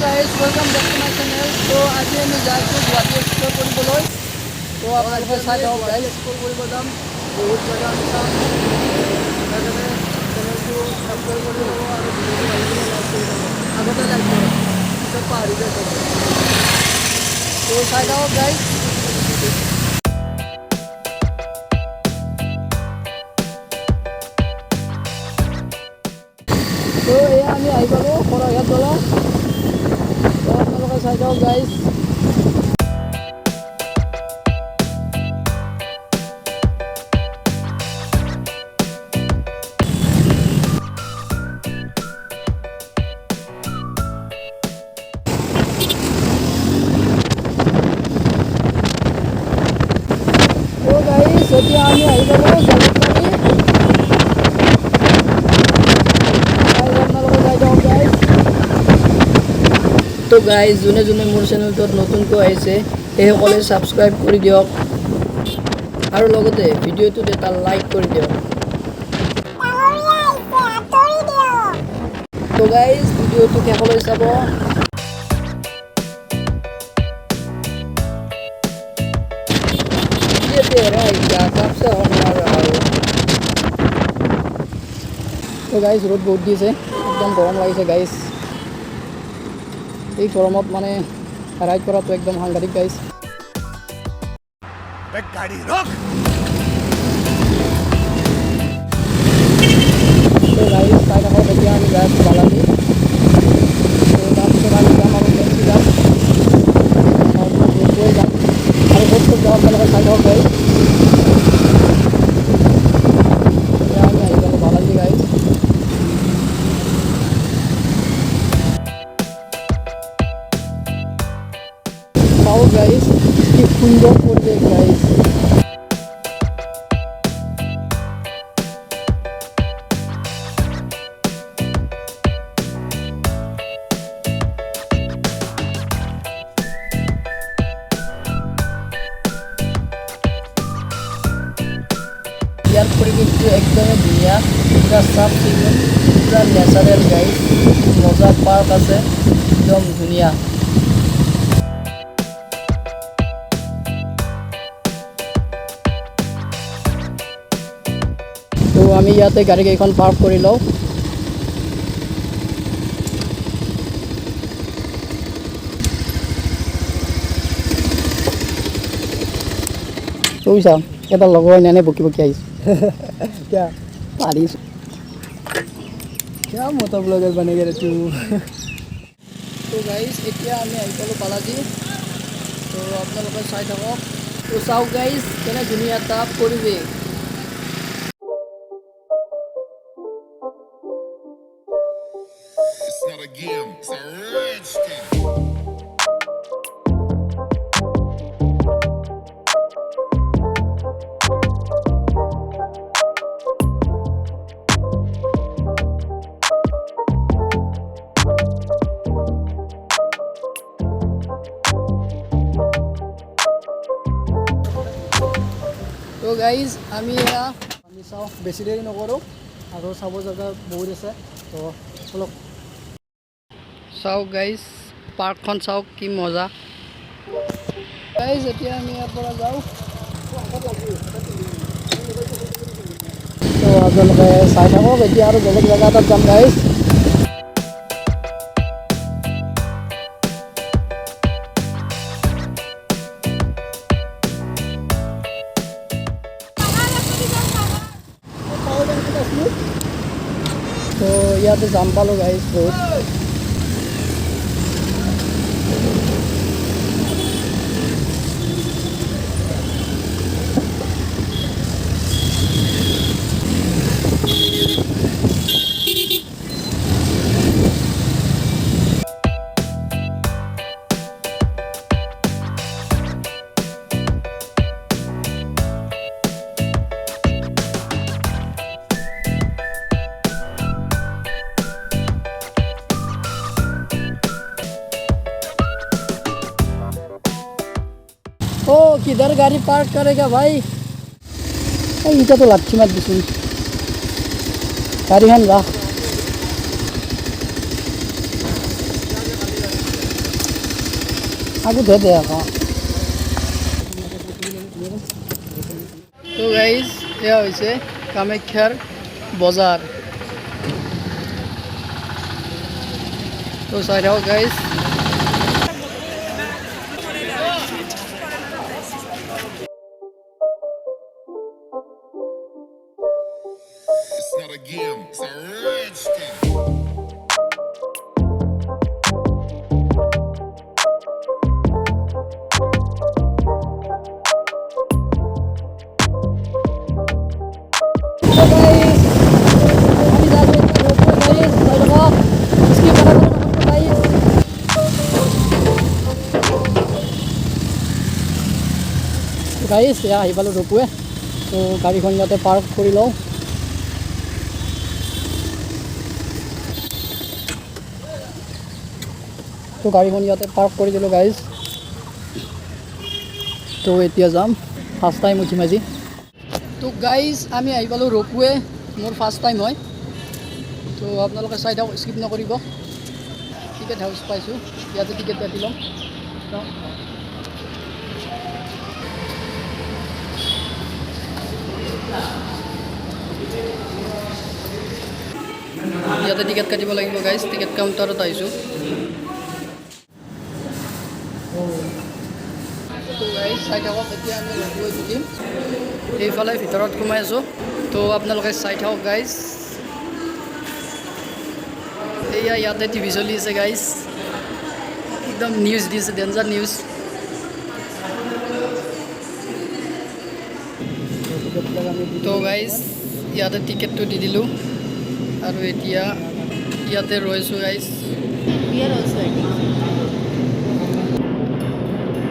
Guys welcome back to my channel. তো আজি আমি যাইছোঁ গুৱাহাটী এক্সপ্ল'ৰ কৰিবলৈ। তো আপোনালোকে চাই থাকক গাইজ, এক্সপ্ল'ৰ কৰিব যাম, বহুত জেগা আমি চাম। সেইকাৰণে চেনেলটো ছাবস্ক্ৰাইব কৰি ল'ব আৰু ভিডিঅ'টো ভাল লাগিলে লাইক কৰি ল'ব। আগতে লাইক কৰক, পিছত পাহৰি যায় চবে। তো চাই থাকক গাইজ। তো এয়া আমি আহি পালোঁ শৰাইঘাট দলং। তো আপোনালোকে চাই থাকক গাইজ। তো গাইজ এতিয়া আমি আহি পালোঁ জালুকবাৰী। আপোনালোকে চাই থাকক গাইজ। তো গাইজ যোনে যোনে মোৰ চেনেলটোত নতুনকৈ আহিছে সেইসকলে ছাবস্ক্ৰাইব কৰি দিয়ক আৰু লগতে ভিডিঅ'টোত এটা লাইক কৰি দিয়ক। তো গাইজ ভিডিঅ'টো শেষলৈ চাব। তো গাইজ ৰ'দ বহুত দিছে, একদম গৰম লাগিছে গাইজ। এই গৰমত মানে ৰাইড কৰাটো একদম সাংঘাতিক গাইজ। গাড়ী ৰখ। তো গাইজ চাই থাকক, এতিয়া আমি যাই আছোঁ বালাজী। তো তাৰপিছত আমি যাম আৰু ফেঞ্চি যাম, গৈ যাম আৰু ক'ত ক'ত যাওঁ আপোনালোকে চাই থাকক গাইজ। এতিয়া আমি আহি পালোঁ বালাজী গাইজ। চাওক গাইজ কি সুন্দৰ পৰিৱেশ গাইজ। ইয়াৰ পৰিৱেশটো একদমেই ধুনীয়া, পূৰা চাফ চিকুণ, পূৰা নেচাৰেল গাইজ। মজা পাৰ্ক আছে, একদম ধুনীয়া। তো আমি ইয়াতে গাড়ীকেইখন পাৰ্ক কৰি লওঁ। চা এটা লগৰ এনে বকি বকি আহিছোঁ। क्या পাৰিছোঁ क्या মতো ব্লগাৰ বনে গে তু। তো গাইজ এতিয়া আমি আহি পালোঁ বালাজী। তো আপোনালোকে চাই থাকক। তো চাওক গাইজ কেনে ধুনীয়া এটা পৰিৱেশ। It's not a game, it's a rich thing. তো গাইজ আমি চাওঁ, বেছি দেৰি নকৰোঁ আৰু চাব জেগা বহুত আছে। তো অলপ চাওক গাইজ, পাৰ্কখন চাওক কি মজা গাইজ। এতিয়া আমি ইয়াৰ পৰা যাওঁ। তো আপোনালোকে চাই থাকক, এতিয়া আৰু বেলেগ জেগা এটাত যাম গাইজ। তো ইয়াতে যাম পালোঁ গাইজ বহুত। ओ किधर गाड़ी पार्क करेगा भाई? इटा तो लाठी मार दिसुन गाड़ी खान रा। আগতে দে আকৌ তো গাইজ এয়া হৈছে কামাখ্যাৰ বজাৰ তো চাই থাকক guys It's not a game, it's a rich thing. Guys এয়া আহি পালোঁ ৰূপৱে তো গাড়ীখন ইয়াতে পাৰ্ক কৰি লওঁ তো গাড়ীখন ইয়াতে পাৰ্ক কৰি দিলোঁ গাইজ তো এতিয়া যাম ফাৰ্ষ্ট টাইম উঠিম আজি তো গাইজ আমি আহি পালোঁ ৰূপৱে মোৰ ফাৰ্ষ্ট টাইম হয় তো আপোনালোকে চাই থাকক স্কিপ নকৰিব টিকেট হাউচ পাইছোঁ ইয়াতে টিকেট কাটি ল'ম ইয়াতে টিকেট কাটিব লাগিব গাইজ টিকেট কাউণ্টাৰত আহিছোঁ তো গাইজ চাই থাকক এতিয়া আমি ৰূপৱে উঠিম এইফালে ভিতৰত সোমাই আছোঁ তো আপোনালোকে চাই থাকক গাইজ এয়া ইয়াতে টিভি চলি আছে গাইজ একদম নিউজ দিছে ডেঞ্জাৰ নিউজ তো গাইজ ইয়াতে টিকেটটো দি দিলোঁ আৰু এতিয়া ইয়াতে ৰৈছোঁ গাইজ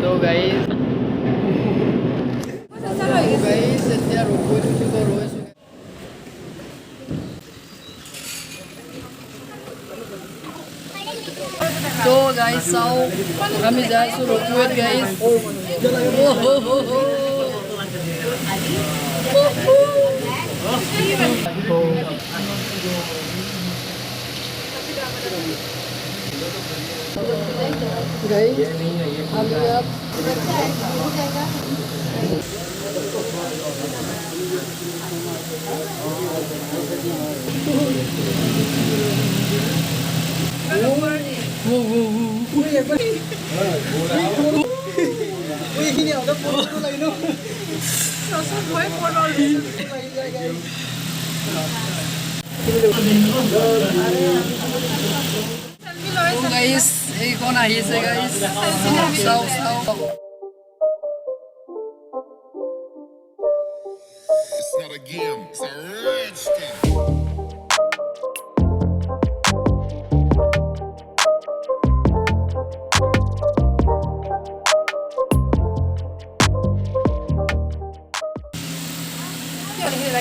তো গাইজ এতিয়া ৰূপত উঠিব ৰৈছোঁ তো গাইজ চাওঁ আমি যাই আছোঁ ৰূপত গাইজ गाइस हम यार गाइस এইখন আহিছে গাইস চাও চাও It's not a game, it's a rich thing.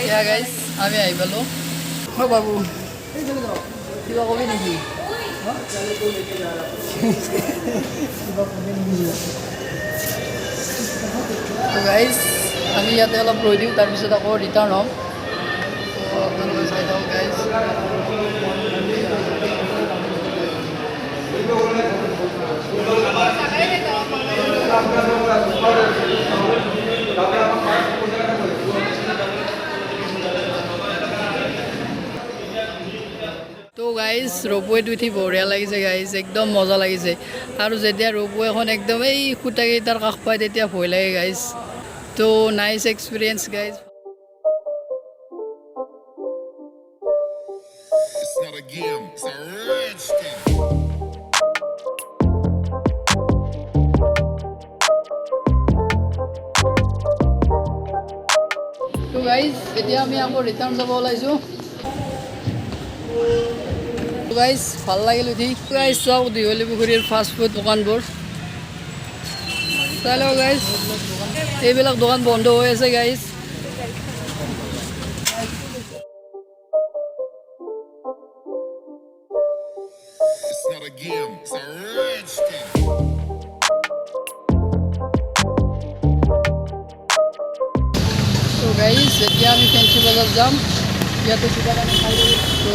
क्या गाइस আমি আহি পালোঁ ও বাবু কিবা কবি নেকি তো গাইজ আমি ইয়াতে অলপ ৰৈ দিওঁ তাৰপিছত আকৌ ৰিটাৰ্ণ হ'ম তো আপোনালোকে চাই থাকক গাইজ তো গাইজ ৰ'পৱেত উঠি বঢ়িয়া লাগিছে গাইজ একদম মজা লাগিছে আৰু যেতিয়া ৰ'পৱেখন একদম এই খুঁটাকেইটাৰ কাষ পায় তেতিয়া ভয় লাগে গাইজ তো nice experience guys It's not a game, it's a rich thing. তো গাইজ এতিয়া আমি আকৌ ৰিটাৰ্ণ যাব ওলাইছোঁ গাইজ ভাল লাগিল উঠি গাইজ চাওক দীঘলী পুখুৰীৰ ফাষ্ট ফুড দোকানবোৰ চাই লওক গাইজ এইবিলাক দোকান বন্ধ হৈ আছে guys It's not a game, it's a rich thing. তো গাইজ এতিয়া আমি ফেঞ্চি বজাৰ যাম ইয়াতে কিবা এটা খাই ল'ম তো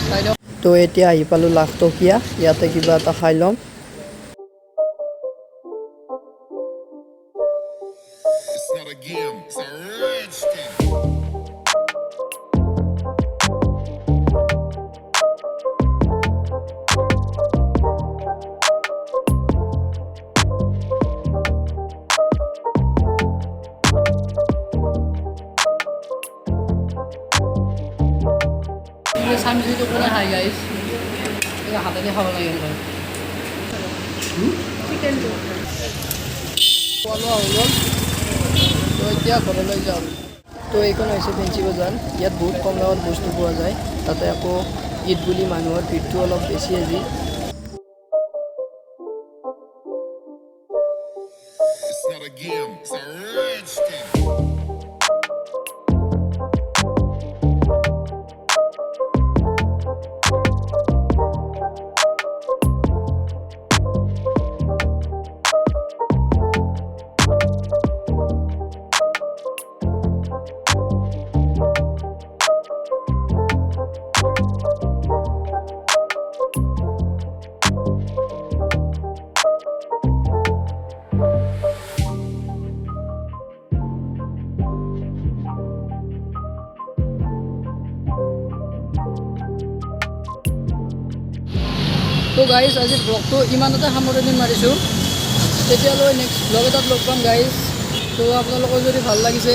চাই লওক তো এতিয়া আহি পালোঁ লাখটকীয়া ইয়াতে কিবা এটা খাই ল'ম আজি খাব লাগে এনেকৈ চিকেনটো খোৱা লোৱা হৈ গ'ল তো এতিয়া ঘৰলৈ যাওঁ তো এইখন হৈছে ফেঞ্চি বজাৰ ইয়াত বহুত কম দামত বস্তু পোৱা যায় তাতে আকৌ ঈদ বুলি মানুহৰ ভিৰটো অলপ বেছি আজি It's not a game, it's a rich thing. তো গাইজ আজি ব্লগটো ইমানতে সামৰণি মাৰিছোঁ তেতিয়ালৈ নেক্সট ব্লগ এটাত লগ পাম গাইজ তো আপোনালোকৰ যদি ভাল লাগিছে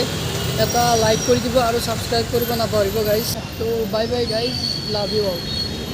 এটা লাইক কৰি দিব আৰু ছাবস্ক্ৰাইব কৰিব নাপাহৰিব গাইজ তো bye bye guys love you all